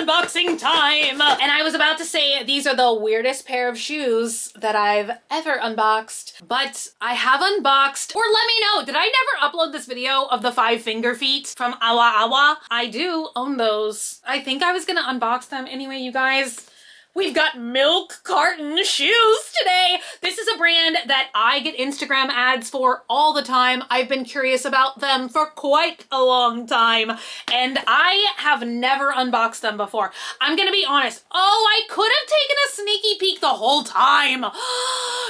unboxing time. And I was about to say these are the weirdest pair of shoes that I've ever unboxed, but I have unboxed, or let me know, did I never upload this video of the 5-finger feet from Awa Awa? I do own those. I think I was gonna unbox them anyway, you guys. We've got milk carton shoes today. This is a brand that I get Instagram ads for all the time. I've been curious about them for quite a long time, and I have never unboxed them before. I'm gonna be honest. Oh, I could have taken a sneaky peek the whole time.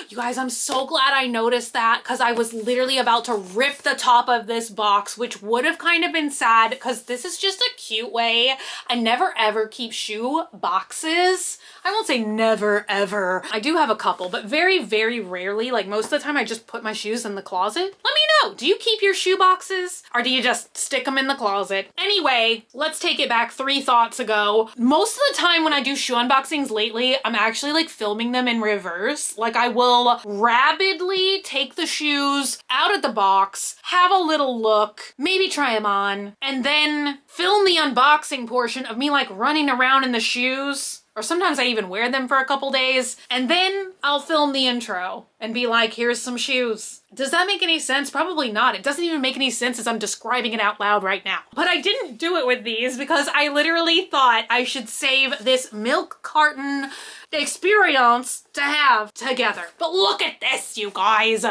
You guys, I'm so glad I noticed that, because I was literally about to rip the top of this box, which would have kind of been sad, because this is just a cute way. I never ever keep shoe boxes. I won't say never ever. I do have a couple, but very, very rarely. Like most of the time I just put my shoes in the closet. Let me know, do you keep your shoe boxes or do you just stick them in the closet? Anyway, let's take it back 3 thoughts ago. Most of the time when I do shoe unboxings lately, I'm actually like filming them in reverse. Like I will rapidly take the shoes out of the box, have a little look, maybe try them on, and then film the unboxing portion of me like running around in the shoes. Or sometimes I even wear them for a couple days, and then I'll film the intro and be like, here's some shoes. Does that make any sense? Probably not. It doesn't even make any sense as I'm describing it out loud right now. But I didn't do it with these because I literally thought I should save this milk carton experience to have together. But look at this, you guys.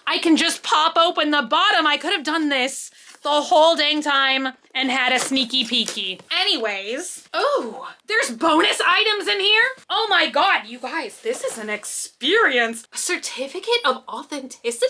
I can just pop open the bottom. I could have done this the whole dang time and had a sneaky peeky. Anyways, oh, there's bonus items in here. Oh my God, you guys, this is an experience. A certificate of authenticity?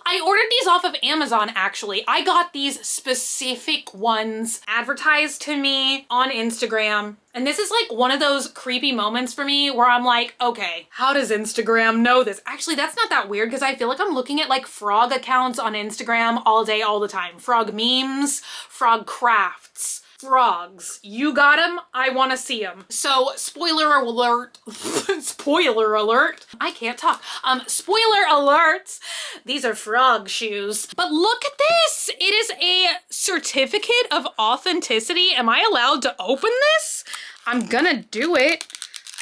I ordered these off of Amazon, actually. I got these specific ones advertised to me on Instagram. And this is like one of those creepy moments for me where I'm like, okay, how does Instagram know this? Actually, that's not that weird because I feel like I'm looking at like frog accounts on Instagram all day, all the time. Frog memes, frog crafts, frogs. You got them, I want to see them. So spoiler alert, spoiler alert. I can't talk. Spoiler alert. These are frog shoes. But look at this. It is a certificate of authenticity. Am I allowed to open this? I'm gonna do it.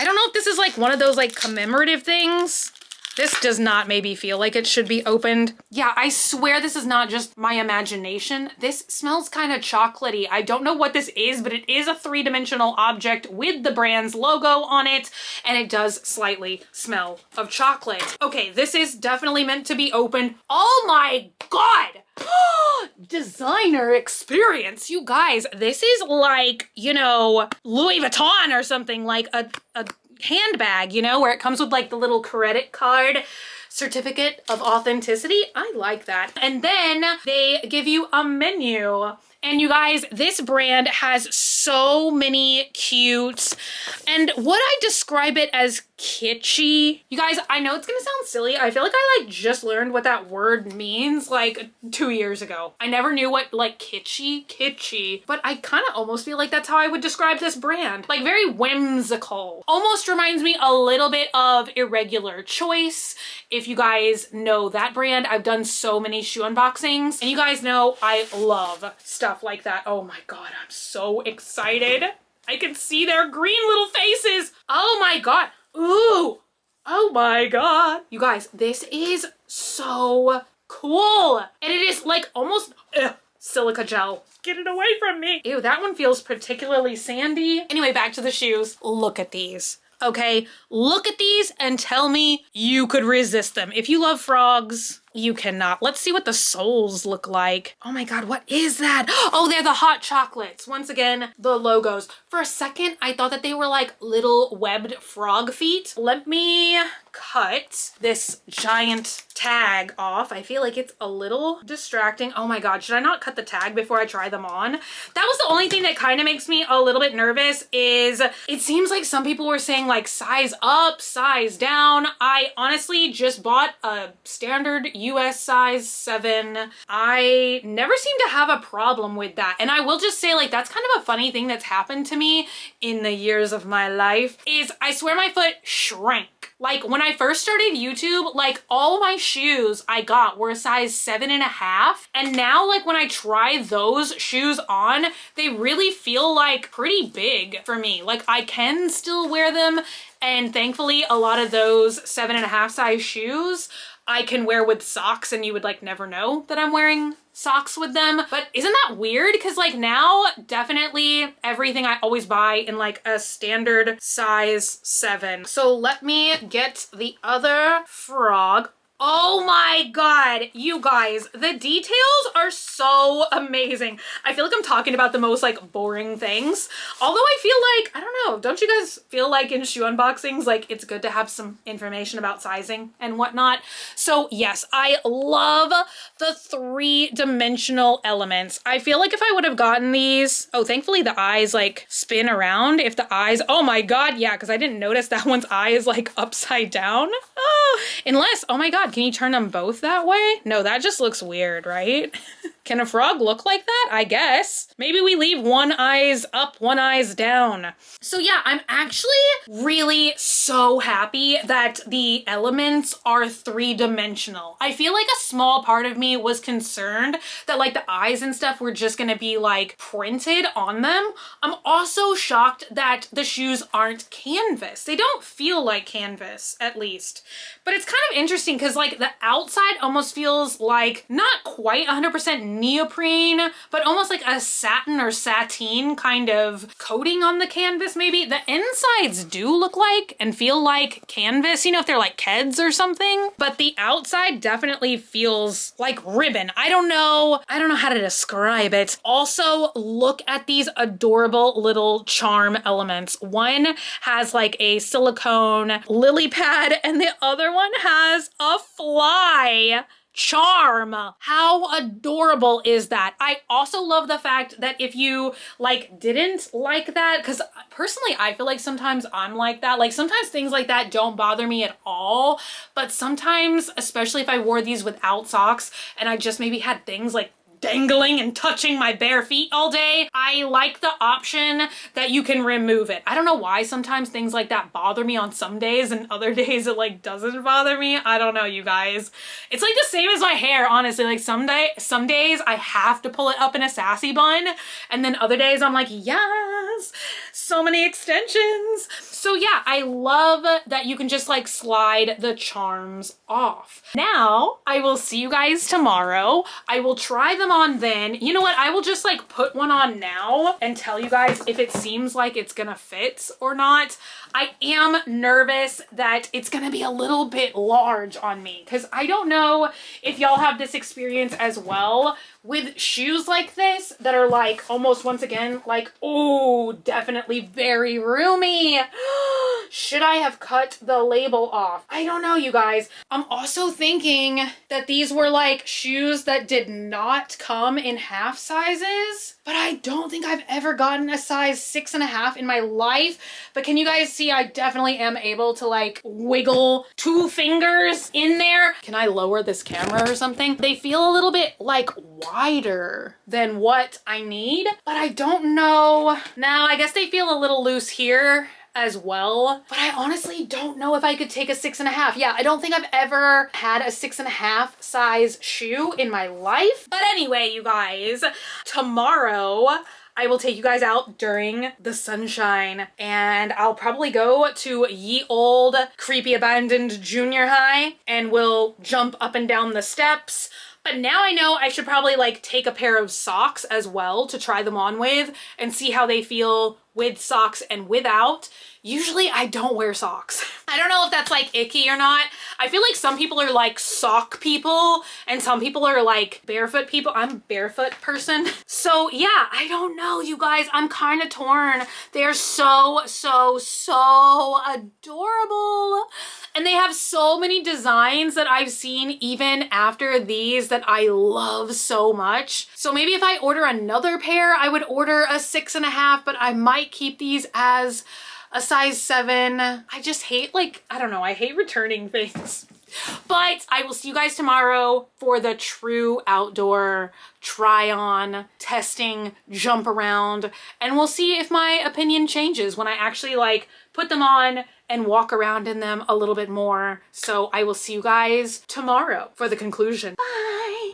I don't know if this is like one of those like commemorative things. This does not maybe feel like it should be opened. Yeah, I swear this is not just my imagination. This smells kind of chocolatey. I don't know what this is, but it is a 3-dimensional object with the brand's logo on it, and it does slightly smell of chocolate. Okay, this is definitely meant to be opened. Oh my God! Designer experience. You guys, this is like, you know, Louis Vuitton or something, like a handbag, you know, where it comes with like the little credit card certificate of authenticity. I like that. And then they give you a menu. And you guys, this brand has so many cute, and would I describe it as kitschy? You guys, I know it's gonna sound silly. I feel like I like just learned what that word means like 2 years ago. I never knew what like kitschy, but I kind of almost feel like that's how I would describe this brand. Like very whimsical. Almost reminds me a little bit of Irregular Choice. If you guys know that brand, I've done so many shoe unboxings, and you guys know I love stuff like that. Oh my God, I'm so excited. I can see their green little faces. Oh my God. Ooh. Oh my God. You guys, this is so cool. And it is like almost silica gel. Get it away from me. Ew, that one feels particularly sandy. Anyway, back to the shoes. Look at these. Okay, look at these and tell me you could resist them. If you love frogs, you cannot. Let's see what the soles look like. Oh my God, what is that? Oh, they're the hot chocolates. Once again, the logos. For a second, I thought that they were like little webbed frog feet. Let me cut this giant tag off. I feel like it's a little distracting. Oh my God, should I not cut the tag before I try them on? That was the only thing that kind of makes me a little bit nervous. Is it seems like some people were saying like size up, size down. I honestly just bought a standard US size 7. I never seem to have a problem with that. And I will just say, like, that's kind of a funny thing that's happened to me in the years of my life is I swear my foot shrank Like when I first started YouTube, like all my shoes I got were a size 7.5. And now like when I try those shoes on, they really feel like pretty big for me. Like I can still wear them. And thankfully a lot of those 7.5 size shoes I can wear with socks, and you would like never know that I'm wearing socks with them. But isn't that weird? Because like now definitely everything I always buy in like a standard size 7. So let me get the other frog. Oh my god, you guys, the details are so amazing. I feel like I'm talking about the most like boring things. Although I feel like, I don't know, don't you guys feel like in shoe unboxings, like it's good to have some information about sizing and whatnot? So yes, I love the 3-dimensional elements. I feel like if I would have gotten these, oh, thankfully the eyes like spin around. If the eyes, oh my god, yeah, because I didn't notice that one's eye is like upside down. Oh, unless, oh my god, can you turn them both that way? No, that just looks weird, right? Can a frog look like that? I guess. Maybe we leave one eye's up, one eye's down. So yeah, I'm actually really so happy that the elements are 3-dimensional. I feel like a small part of me was concerned that like the eyes and stuff were just gonna be like printed on them. I'm also shocked that the shoes aren't canvas. They don't feel like canvas, at least. But it's kind of interesting because like the outside almost feels like not quite 100% neoprene, but almost like a satin or sateen kind of coating on the canvas maybe. The insides do look like and feel like canvas, you know, if they're like Keds or something. But the outside definitely feels like ribbon. I don't know how to describe it. Also, look at these adorable little charm elements. One has like a silicone lily pad and the other one has a fly charm. How adorable is that? I also love the fact that if you like didn't like that, because personally I feel like sometimes I'm like that, like sometimes things like that don't bother me at all, but sometimes, especially if I wore these without socks and I just maybe had things like dangling and touching my bare feet all day, I like the option that you can remove it. I don't know why sometimes things like that bother me on some days and other days it like doesn't bother me. I don't know, you guys. It's like the same as my hair, honestly. Like some days I have to pull it up in a sassy bun, and then other days I'm like, yes, so many extensions. So yeah, I love that you can just like slide the charms off. Now, I will see you guys tomorrow. I will try them on then. You know what? I will just like put one on now and tell you guys if it seems like it's gonna fit or not. I am nervous that it's gonna be a little bit large on me because I don't know if y'all have this experience as well with shoes like this that are like almost, once again, like, oh, definitely very roomy. Should I have cut the label off? I don't know, you guys. I'm also thinking that these were like shoes that did not come in half sizes, but I don't think I've ever gotten a size 6.5 in my life. But can you guys see I definitely am able to like wiggle 2 fingers in there? Can I lower this camera or something? They feel a little bit like wider than what I need, but I don't know. Now, I guess they feel a little loose here as well, but I honestly don't know if I could take a 6.5. Yeah, I don't think I've ever had a 6.5 size shoe in my life. But anyway, you guys, tomorrow I will take you guys out during the sunshine and I'll probably go to ye old creepy abandoned junior high and we'll jump up and down the steps. But now I know I should probably like take a pair of socks as well to try them on with and see how they feel with socks and without. Usually I don't wear socks. I don't know if that's like icky or not. I feel like some people are like sock people and some people are like barefoot people. I'm a barefoot person. So yeah, I don't know, you guys. I'm kind of torn. They're so adorable. And they have so many designs that I've seen even after these that I love so much. So maybe if I order another pair, I would order a 6.5, but I might keep these as a size 7. I just hate, like, I don't know, I hate returning things. But I will see you guys tomorrow for the true outdoor try on, testing, jump around, and we'll see if my opinion changes when I actually like put them on and walk around in them a little bit more. So I will see you guys tomorrow for the conclusion. Bye!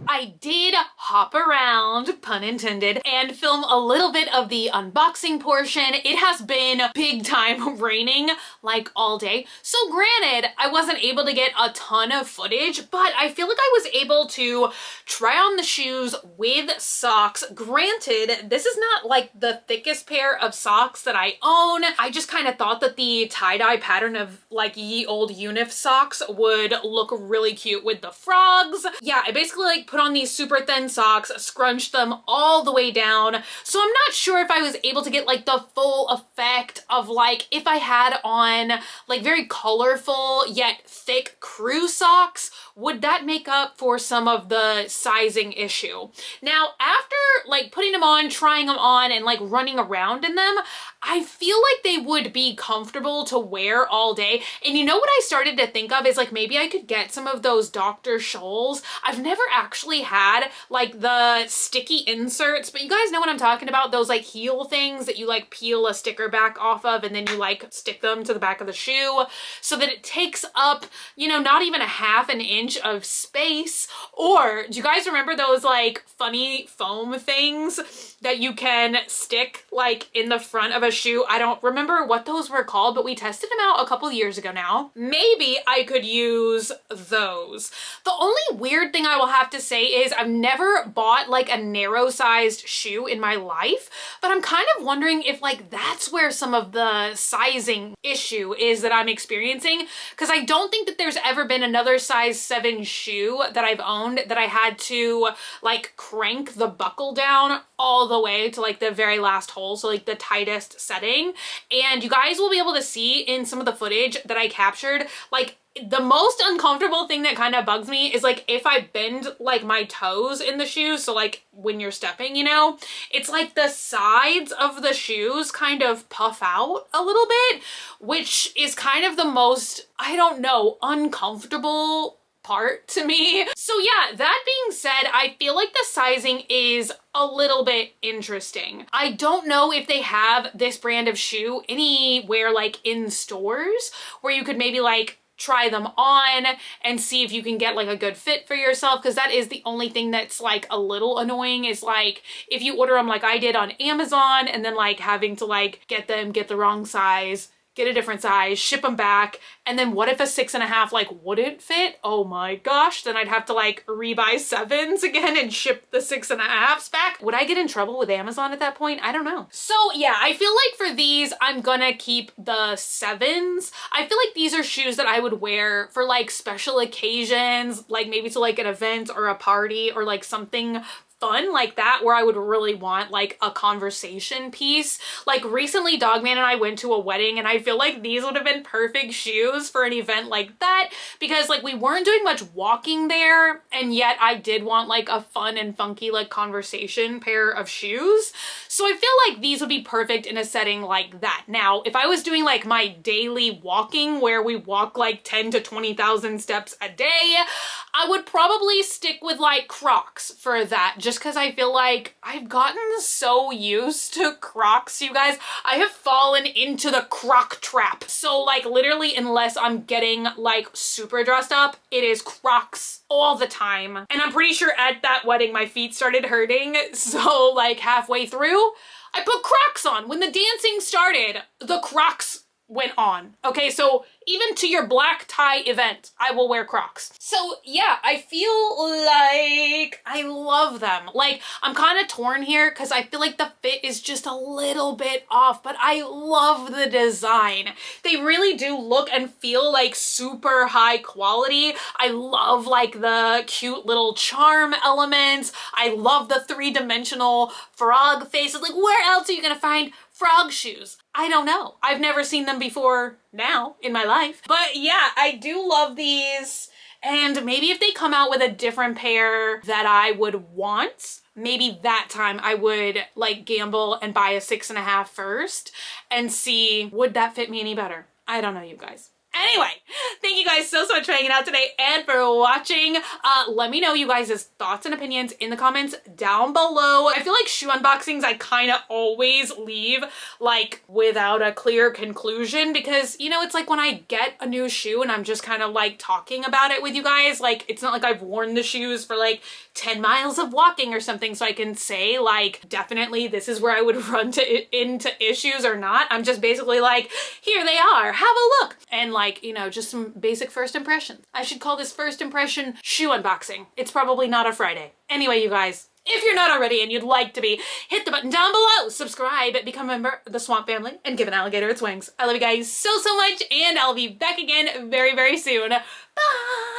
I did hop around, pun intended, and film a little bit of the unboxing portion. It has been big time raining like all day. So granted, I wasn't able to get a ton of footage, but I feel like I was able to try on the shoes with socks. Granted, this is not like the thickest pair of socks that I own. I just kind of thought that the tie-dye pattern of like ye old Unif socks would look really cute with the frogs. Yeah, I basically like put on these super thin socks, scrunched them all the way down. So I'm not sure if I was able to get like the full effect of like if I had on like very colorful yet thick crew socks, would that make up for some of the sizing issue? Now, after like putting them on, trying them on, and like running around in them, I feel like they would be comfortable to wear all day. And you know what I started to think of is like maybe I could get some of those Dr. Scholl's. I've never actually had like the sticky inserts, but you guys know what I'm talking about, those like heel things that you like peel a sticker back off of and then you like stick them to the back of the shoe so that it takes up, you know, not even a half an inch of space. Or do you guys remember those like funny foam things that you can stick like in the front of a shoe? I don't remember what those were called, but we tested them out a couple years ago now. Maybe I could use those. The only weird thing I will have to say is I've never bought like a narrow sized shoe in my life, but I'm kind of wondering if like that's where some of the sizing issue is that I'm experiencing, because I don't think that there's ever been another size 7 shoe that I've owned that I had to like crank the buckle down all the way to like the very last hole, so like the tightest setting. And you guys will be able to see in some of the footage that I captured, like the most uncomfortable thing that kind of bugs me is like if I bend like my toes in the shoes, so like when you're stepping, you know, it's like the sides of the shoes kind of puff out a little bit, which is kind of the most, I don't know, uncomfortable part to me. So yeah, that being said, I feel like the sizing is a little bit interesting. I don't know if they have this brand of shoe anywhere like in stores where you could maybe like try them on and see if you can get like a good fit for yourself, because that is the only thing that's like a little annoying is like if you order them like I did on Amazon and then like having to like get the wrong size, get a different size, ship them back, and then what if a 6.5 like wouldn't fit? Oh my gosh, then I'd have to like rebuy 7s again and ship the 6.5s back. Would I get in trouble with Amazon at that point? I don't know. So yeah, I feel like for these, I'm gonna keep the 7s. I feel like these are shoes that I would wear for like special occasions, like maybe to like an event or a party or like something fun like that where I would really want like a conversation piece. Like recently Dogman and I went to a wedding and I feel like these would have been perfect shoes for an event like that, because like we weren't doing much walking there and yet I did want like a fun and funky like conversation pair of shoes. So I feel like these would be perfect in a setting like that. Now, if I was doing like my daily walking where we walk like 10 to 20,000 steps a day, I would probably stick with like Crocs for that, just because I feel like I've gotten so used to Crocs, you guys. I have fallen into the Croc trap. So like literally unless I'm getting like super dressed up, it is Crocs all the time. And I'm pretty sure at that wedding my feet started hurting. So like halfway through, I put Crocs on. When the dancing started, the Crocs went on. Okay, so even to your black tie event, I will wear Crocs. So yeah, I feel like I love them. Like I'm kind of torn here because I feel like the fit is just a little bit off, but I love the design. They really do look and feel like super high quality. I love like the cute little charm elements. I love the 3-dimensional frog faces. Like where else are you gonna find frog shoes? I don't know. I've never seen them before now in my life. But yeah, I do love these. And maybe if they come out with a different pair that I would want, maybe that time I would like gamble and buy a 6.5 first and see, would that fit me any better? I don't know, you guys. Anyway, thank you guys so much for hanging out today and for watching. Let me know you guys' thoughts and opinions in the comments down below. I feel like shoe unboxings I kind of always leave like without a clear conclusion because, you know, it's like when I get a new shoe and I'm just kind of like talking about it with you guys, like it's not like I've worn the shoes for like 10 miles of walking or something so I can say like definitely this is where I would run into issues or not. I'm just basically like, here they are, have a look. And like, you know, just some basic first impressions. I should call this first impression shoe unboxing. It's probably not a Friday. Anyway, you guys, if you're not already and you'd like to be, hit the button down below, subscribe, become a member of the Swamp family, and give an alligator its wings. I love you guys so much, and I'll be back again very, very soon. Bye!